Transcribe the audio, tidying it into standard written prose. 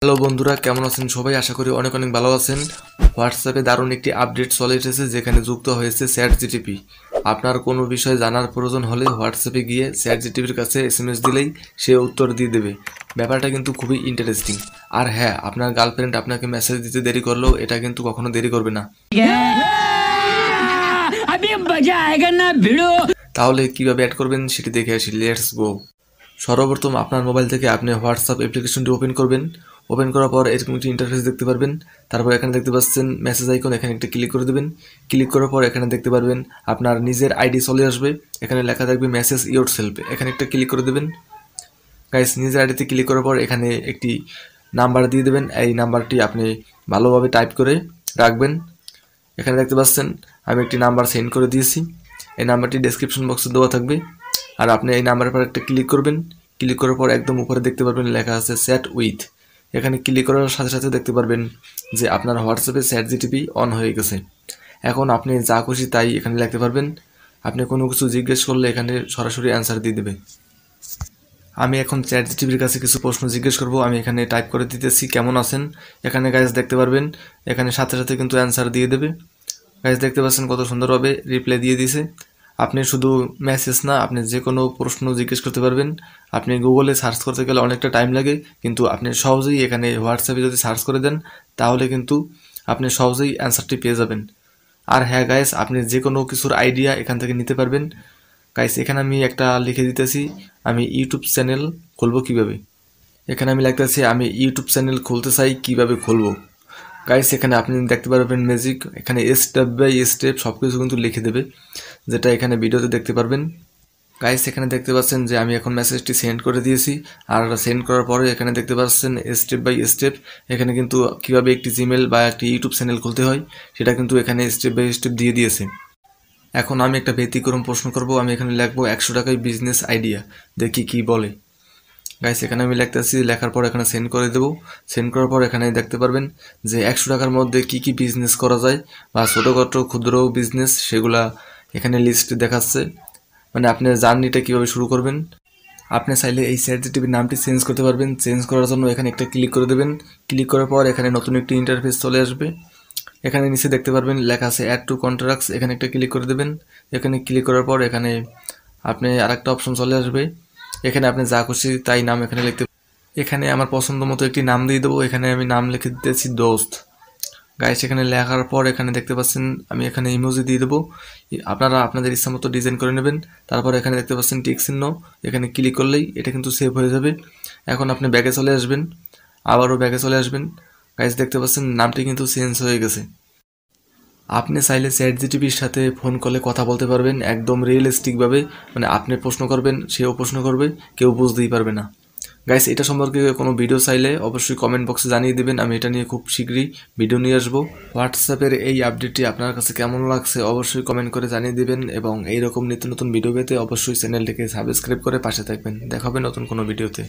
Hello বন্ধুরা, কেমন আছেন সবাই? আশা করি অনেক অনেক ভালো আছেন। হোয়াটসঅ্যাপে দারুণ একটি আপডেট চলে এসেছে, যেখানে যুক্ত হয়েছে চ্যাট জিটিপি। আপনার কোনো বিষয় জানার প্রয়োজন হলে হোয়াটসঅ্যাপে গিয়ে চ্যাট জিটিপির কাছে এসএমএস দিলেই সে উত্তর দিয়ে দেবে। ব্যাপারটা কিন্তু খুবই ইন্টারেস্টিং। আর হ্যাঁ, আপনার গার্লফ্রেন্ড আপনাকে মেসেজ দিতে দেরি করলেও এটা কিন্তু কখনো দেরি করবে না। তাহলে কিভাবে অ্যাড করবেন সেটি দেখে আসি, লেটস গো। সর্বপ্রথম আপনার মোবাইল থেকে আপনি হোয়াটসঅ্যাপ অ্যাপ্লিকেশনটি ওপেন করবেন। ওপেন করার পর এরকম একটি ইন্টারফেস দেখতে পারবেন। তারপর এখানে দেখতে পাচ্ছেন মেসেজ আইকন, এখানে একটা ক্লিক করে দেবেন। ক্লিক করার পর এখানে দেখতে পারবেন আপনার নিজের আইডি চলে আসবে। এখানে লেখা থাকবে মেসেজ ইয়োর সেলফ, এখানে একটা ক্লিক করে দেবেন। গাইস, নিজের আইডিতে ক্লিক করার পর এখানে একটি নাম্বার দিয়ে দেবেন। এই নাম্বারটি আপনি ভালোভাবে টাইপ করে রাখবেন। এখানে দেখতে পাচ্ছেন আমি একটি নাম্বার সেন্ড করে দিয়েছি। এই নাম্বারটি ডেসক্রিপশন বক্সে দেওয়া থাকবে। আর আপনি এই নাম্বারের পর একটা ক্লিক করবেন। ক্লিক করার পর একদম উপরে দেখতে পারবেন লেখা আছে চ্যাট উইথ। এখানে ক্লিক করার সাথে সাথে দেখতে পারবেন যে আপনার হোয়াটসঅ্যাপে চ্যাট জিটিপি অন হয়ে গেছে। এখন আপনি যা খুশি তাই এখানে লিখতে পারবেন। আপনি কোনো কিছু জিজ্ঞেস করলে এখানে সরাসরি অ্যান্সার দিয়ে দেবে। আমি এখন চ্যাট জিটিপির কাছে কিছু প্রশ্ন জিজ্ঞেস করব। আমি এখানে টাইপ করে দিতেছি কেমন আছেন। এখানে গাইজ দেখতে পারবেন এখানে সাথে সাথে কিন্তু অ্যান্সার দিয়ে দেবে। গাইজ দেখতে পাচ্ছেন কত সুন্দরভাবে রিপ্লাই দিয়ে দিয়েছে। আপনি শুধু মেসেজ না, আপনি যে কোনো প্রশ্ন জিজ্ঞেস করতে পারবেন। আপনি গুগলে সার্চ করতে গেলে অনেকটা টাইম লাগে, কিন্তু আপনি সহজেই এখানে হোয়াটসঅ্যাপে যদি সার্চ করে দেন তাহলে কিন্তু আপনি সহজেই অ্যান্সারটি পেয়ে যাবেন। আর হ্যাঁ গাইস, আপনি যে কোনো কিছুর আইডিয়া এখান থেকে নিতে পারবেন। গাইস, এখানে আমি একটা লিখে দিতেছি, আমি ইউটিউব চ্যানেল খুলবো কিভাবে। এখানে আমি লিখতেছি আমি ইউটিউব চ্যানেল খুলতে চাই, কিভাবে খুলবো। গাইস, এখানে আপনি দেখতে পারবেন ম্যাজিক, এখানে স্টেপ বাই স্টেপ সব কিছু কিন্তু লিখে দেবে, যেটা এখানে ভিডিওতে দেখতে পারবেন। গাইস, এখানে দেখতে পাচ্ছেন যে আমি এখন মেসেজটি সেন্ড করে দিয়েছি। আর সেন্ড করার পরে এখানে দেখতে পাচ্ছেন স্টেপ বাই স্টেপ এখানে কিন্তু কিভাবে একটি জিমেল বা একটি ইউটিউব চ্যানেল খুলতে হয় সেটা কিন্তু এখানে স্টেপ বাই স্টেপ দিয়ে দিয়েছে। এখন আমি একটা ব্যতিক্রম প্রশ্ন করব। আমি এখানে লিখবো 100 টাকায় বিজনেস আইডিয়া, দেখি কি বলে। গাইস, এখানে আমি লিখতেছি, লেখার পর এখানে সেন্ড করে দেবো। সেন্ড করার পর এখানে দেখতে পারবেন যে 100 টাকার মধ্যে কি কি বিজনেস করা যায় বা ছোটোখাটো ক্ষুদ্র বিজনেস, সেগুলা এখানে লিস্ট দেখাচ্ছে। মানে আপনি জার্নিটা কীভাবে শুরু করবেন। আপনি চাইলে এই চ্যাট জিটিপির নামটি চেঞ্জ করতে পারবেন। চেঞ্জ করার জন্য এখানে একটা ক্লিক করে দেবেন। ক্লিক করার পর এখানে নতুন একটি ইন্টারফেস চলে আসবে। এখানে নিচে দেখতে পারবেন লেখা আছে অ্যাড টু কন্ট্রাক্টস, এখানে একটা ক্লিক করে দেবেন। এখানে ক্লিক করার পর এখানে আপনি আরেকটা অপশন চলে আসবে। এখানে আপনি যা খুশি তাই নাম এখানে লিখতে। এখানে আমার পছন্দ মতো একটি নাম দিয়ে দেবো। এখানে আমি নাম লিখে দিতেছি দোস্ত। গাইস, এখানে লেখার পর এখানে দেখতে পাচ্ছেন আমি এখানে ইমোজি দিয়ে দেবো। আপনারা আপনাদের ইচ্ছা মতো ডিজাইন করে নেবেন। তারপর এখানে দেখতে পাচ্ছেন টিক চিহ্ন, এখানে ক্লিক করলেই এটা কিন্তু সেভ হয়ে যাবে। এখন আপনি ব্যাগে চলে আসবেন, আবারও ব্যাগে চলে আসবেন। গাইস, দেখতে পাচ্ছেন নামটি কিন্তু চেঞ্জ হয়ে গেছে। আপনি চাইলে চ্যাট জিটিপির সাথে ফোন কলে কথা বলতে পারবেন একদম রিয়েলিস্টিকভাবে। মানে আপনি প্রশ্ন করবেন, সেও প্রশ্ন করবে, কেউ বুঝতেই পারবে না। গাইস, এটা সম্পর্কে কোনো ভিডিও চাইলে অবশ্যই কমেন্ট বক্সে জানিয়ে দেবেন। আমি এটা নিয়ে খুব শীঘ্রই ভিডিও নিয়ে আসবো। হোয়াটসঅ্যাপের এই আপডেটটি আপনার কাছে কেমন লাগছে অবশ্যই কমেন্ট করে জানিয়ে দেবেন, এবং এইরকম নিত্য নতুন ভিডিও পেতে অবশ্যই চ্যানেলটিকে সাবস্ক্রাইব করে পাশে থাকবেন। দেখা হবে নতুন কোনো ভিডিওতে।